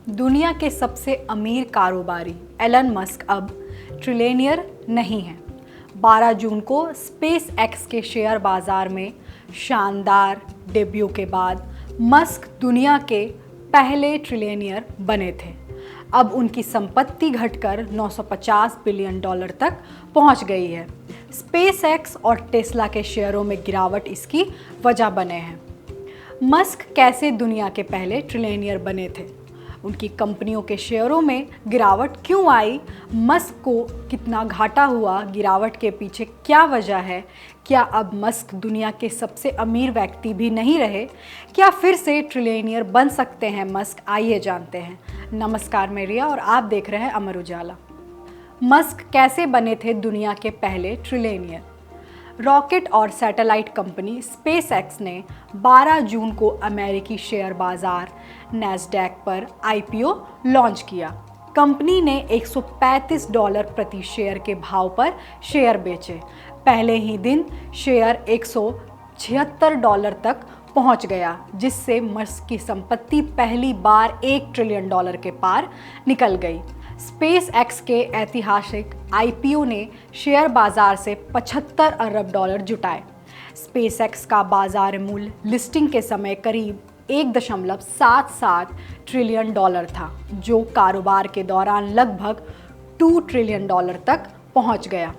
दुनिया के सबसे अमीर कारोबारी एलन मस्क अब ट्रिलियनियर नहीं है। 12 जून को स्पेस एक्स के शेयर बाजार में शानदार डेब्यू के बाद मस्क दुनिया के पहले ट्रिलियनियर बने थे। अब उनकी संपत्ति घटकर $950 बिलियन तक पहुंच गई है। स्पेस एक्स और टेस्ला के शेयरों में गिरावट इसकी वजह बने हैं। मस्क कैसे दुनिया के पहले ट्रिलियनियर बने थे? उनकी कंपनियों के शेयरों में गिरावट क्यों आई? मस्क को कितना घाटा हुआ? गिरावट के पीछे क्या वजह है? क्या अब मस्क दुनिया के सबसे अमीर व्यक्ति भी नहीं रहे? क्या फिर से ट्रिलियनियर बन सकते हैं मस्क? आइए जानते हैं। नमस्कार, मैं रिया और आप देख रहे हैं अमर उजाला। मस्क कैसे बने थे दुनिया के पहले ट्रिलियनियर? रॉकेट और सैटेलाइट कंपनी स्पेस एक्स ने 12 जून को अमेरिकी शेयर बाजार नैस्डैक पर IPO लॉन्च किया। कंपनी ने $135 प्रति शेयर के भाव पर शेयर बेचे। पहले ही दिन शेयर $176 तक पहुंच गया, जिससे मस्क की संपत्ति पहली बार $1 ट्रिलियन के पार निकल गई। स्पेस एक्स के ऐतिहासिक IPO ने शेयर बाजार से $75 अरब जुटाए। स्पेस एक्स का बाजार मूल्य लिस्टिंग के समय करीब 1.77 ट्रिलियन था, जो कारोबार के दौरान लगभग $2 ट्रिलियन तक पहुंच गया।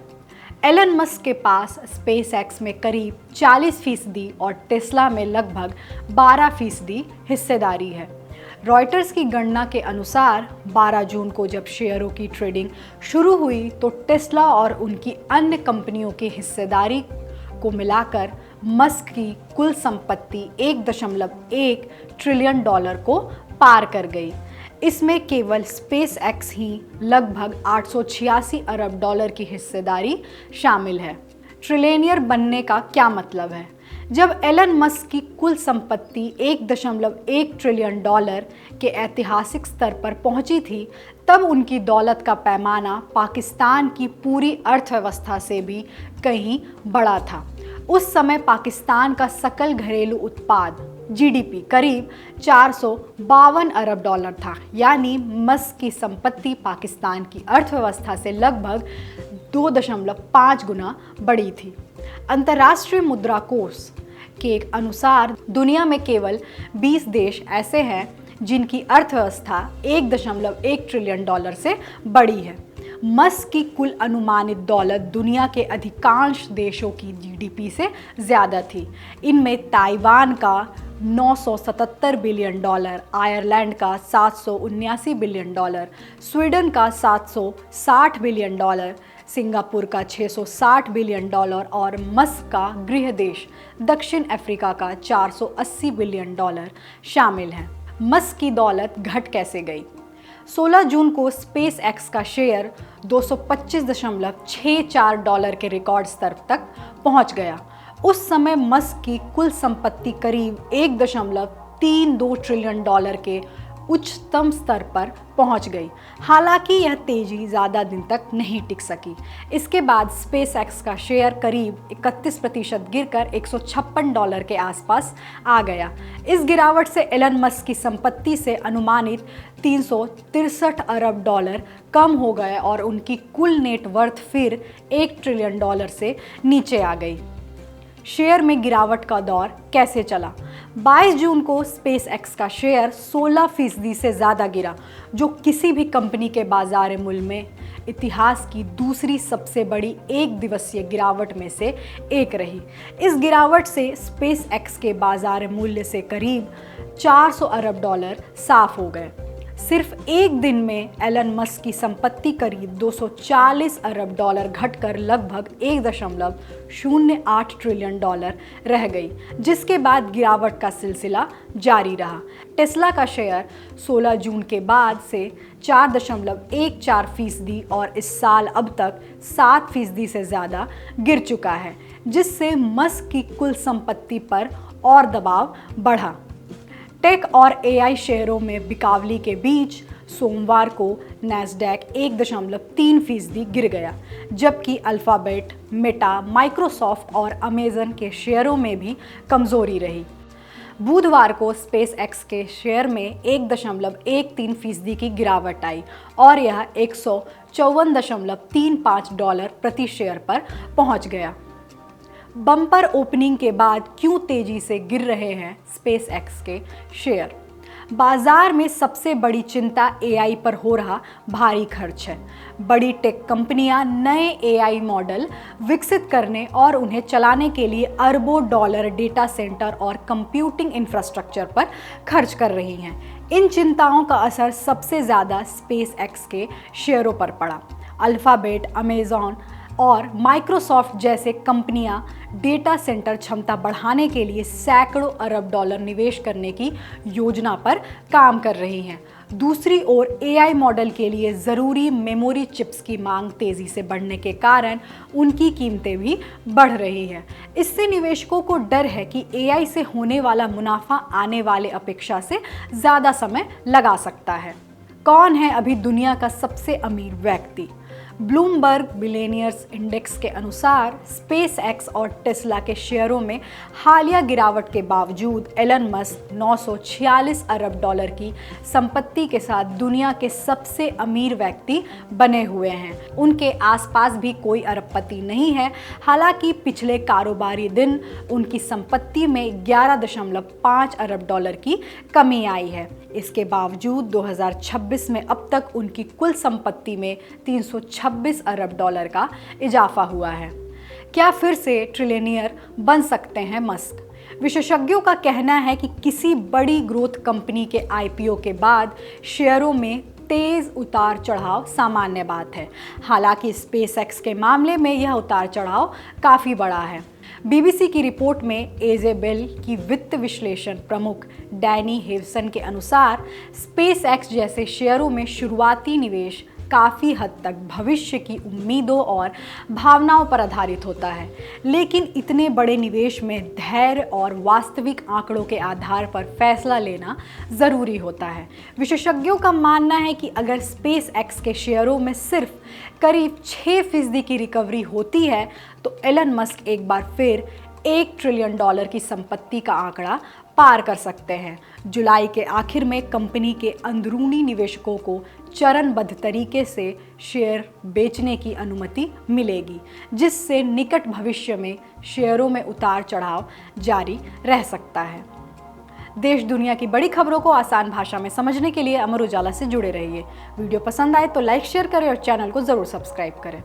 एलन मस्क के पास स्पेस एक्स में करीब 40% और टेस्ला में लगभग 12% हिस्सेदारी है। रॉयटर्स की गणना के अनुसार 12 जून को जब शेयरों की ट्रेडिंग शुरू हुई तो टेस्ला और उनकी अन्य कंपनियों की हिस्सेदारी को मिलाकर मस्क की कुल संपत्ति $1.1 ट्रिलियन को पार कर गई। इसमें केवल स्पेस एक्स ही लगभग $886 अरब की हिस्सेदारी शामिल है। ट्रिलियनियर बनने का क्या मतलब है? जब एलन मस्क की कुल संपत्ति $1.1 ट्रिलियन के ऐतिहासिक स्तर पर पहुंची थी, तब उनकी दौलत का पैमाना पाकिस्तान की पूरी अर्थव्यवस्था से भी कहीं बड़ा था। उस समय पाकिस्तान का सकल घरेलू उत्पाद GDP करीब $452 अरब था, यानी मस्क की संपत्ति पाकिस्तान की अर्थव्यवस्था से लगभग 2.5 गुना बड़ी थी। अंतर्राष्ट्रीय मुद्रा कोष के अनुसार दुनिया में केवल 20 देश ऐसे हैं जिनकी अर्थव्यवस्था $1.1 ट्रिलियन से बड़ी है। मस्क की कुल अनुमानित दौलत दुनिया के अधिकांश देशों की GDP से ज़्यादा थी। इनमें ताइवान का $977 बिलियन, आयरलैंड का $779 बिलियन, स्वीडन का $760 बिलियन, सिंगापुर का $660 बिलियन और मस्क का गृह देश दक्षिण अफ्रीका का $480 बिलियन शामिल हैं। मस्क की दौलत घट कैसे गई? 16 जून को स्पेस एक्स का शेयर $225.64 के रिकॉर्ड स्तर तक पहुंच गया। उस समय मस्क की कुल संपत्ति करीब $1.32 ट्रिलियन के उच्चतम स्तर पर पहुंच गई। हालांकि यह तेजी ज़्यादा दिन तक नहीं टिक सकी। इसके बाद स्पेस एक्स का शेयर करीब 31% गिरकर $156 के आसपास आ गया। इस गिरावट से एलन मस्क की संपत्ति से अनुमानित $363 अरब कम हो गए और उनकी कुल नेटवर्थ फिर $1 ट्रिलियन से नीचे आ गई। शेयर में गिरावट का दौर कैसे चला? 22 जून को स्पेस एक्स का शेयर 16% से ज़्यादा गिरा, जो किसी भी कंपनी के बाजार मूल्य में इतिहास की दूसरी सबसे बड़ी एक दिवसीय गिरावट में से एक रही। इस गिरावट से स्पेस एक्स के बाजार मूल्य से करीब $400 अरब साफ हो गए। सिर्फ एक दिन में एलन मस्क की संपत्ति करीब $240 अरब घटकर लगभग $1.08 ट्रिलियन रह गई, जिसके बाद गिरावट का सिलसिला जारी रहा। टेस्ला का शेयर 16 जून के बाद से 4.14% और इस साल अब तक 7% से ज़्यादा गिर चुका है, जिससे मस्क की कुल संपत्ति पर और दबाव बढ़ा। टेक और AI शेयरों में बिकावली के बीच सोमवार को नैस्डैक 1.3% गिर गया, जबकि अल्फ़ाबेट, मेटा, माइक्रोसॉफ्ट और अमेज़न के शेयरों में भी कमज़ोरी रही। बुधवार को स्पेस एक्स के शेयर में 1.13% की गिरावट आई और यह $154.35 प्रति शेयर पर पहुंच गया। बम्पर ओपनिंग के बाद क्यों तेजी से गिर रहे हैं स्पेस एक्स के शेयर? बाजार में सबसे बड़ी चिंता एआई पर हो रहा भारी खर्च है। बड़ी टेक कंपनियां नए एआई मॉडल विकसित करने और उन्हें चलाने के लिए अरबों डॉलर डेटा सेंटर और कंप्यूटिंग इंफ्रास्ट्रक्चर पर खर्च कर रही हैं। इन चिंताओं का असर सबसे ज़्यादा स्पेस एक्स के शेयरों पर पड़ा। अल्फ़ाबेट, अमेज़ॉन और माइक्रोसॉफ्ट जैसे कंपनियां डेटा सेंटर क्षमता बढ़ाने के लिए सैकड़ों अरब डॉलर निवेश करने की योजना पर काम कर रही हैं। दूसरी ओर एआई मॉडल के लिए ज़रूरी मेमोरी चिप्स की मांग तेज़ी से बढ़ने के कारण उनकी कीमतें भी बढ़ रही हैं। इससे निवेशकों को डर है कि एआई से होने वाला मुनाफा आने वाले अपेक्षा से ज़्यादा समय लगा सकता है। कौन है अभी दुनिया का सबसे अमीर व्यक्ति? ब्लूमबर्ग बिलियनियर्स इंडेक्स के अनुसार स्पेस एक्स और टेस्ला के शेयरों में हालिया गिरावट के बावजूद एलन मस्क 946 अरब डॉलर की संपत्ति के साथ दुनिया के सबसे अमीर व्यक्ति बने हुए हैं। उनके आसपास भी कोई अरबपति नहीं है। हालांकि पिछले कारोबारी दिन उनकी संपत्ति में 11.5 अरब डॉलर की कमी आई है। इसके बावजूद 2026 में अब तक उनकी कुल संपत्ति में 326 अरब डॉलर का इजाफा हुआ है। क्या फिर से ट्रिलियनियर बन सकते हैं मस्क? विशेषज्ञों का कहना है कि किसी बड़ी ग्रोथ कंपनी के आईपीओ के बाद शेयरों में तेज उतार चढ़ाव सामान्य बात है। हालांकि स्पेसएक्स के मामले में यह उतार चढ़ाव काफ़ी बड़ा है। बीबीसी की रिपोर्ट में एजेबेल की वित्त विश्लेषण प्रमुख डैनी हेवसन के अनुसार स्पेसएक्स जैसे शेयरों में शुरुआती निवेश काफ़ी हद तक भविष्य की उम्मीदों और भावनाओं पर आधारित होता है, लेकिन इतने बड़े निवेश में धैर्य और वास्तविक आंकड़ों के आधार पर फैसला लेना ज़रूरी होता है। विशेषज्ञों का मानना है कि अगर स्पेस एक्स के शेयरों में सिर्फ करीब 6% की रिकवरी होती है तो एलन मस्क एक बार फिर $1 ट्रिलियन की संपत्ति का आंकड़ा पार कर सकते हैं। जुलाई के आखिर में कंपनी के अंदरूनी निवेशकों को चरणबद्ध तरीके से शेयर बेचने की अनुमति मिलेगी, जिससे निकट भविष्य में शेयरों में उतार चढ़ाव जारी रह सकता है। देश दुनिया की बड़ी खबरों को आसान भाषा में समझने के लिए अमर उजाला से जुड़े रहिए। वीडियो पसंद आए तो लाइक शेयर करें और चैनल को ज़रूर सब्सक्राइब करें।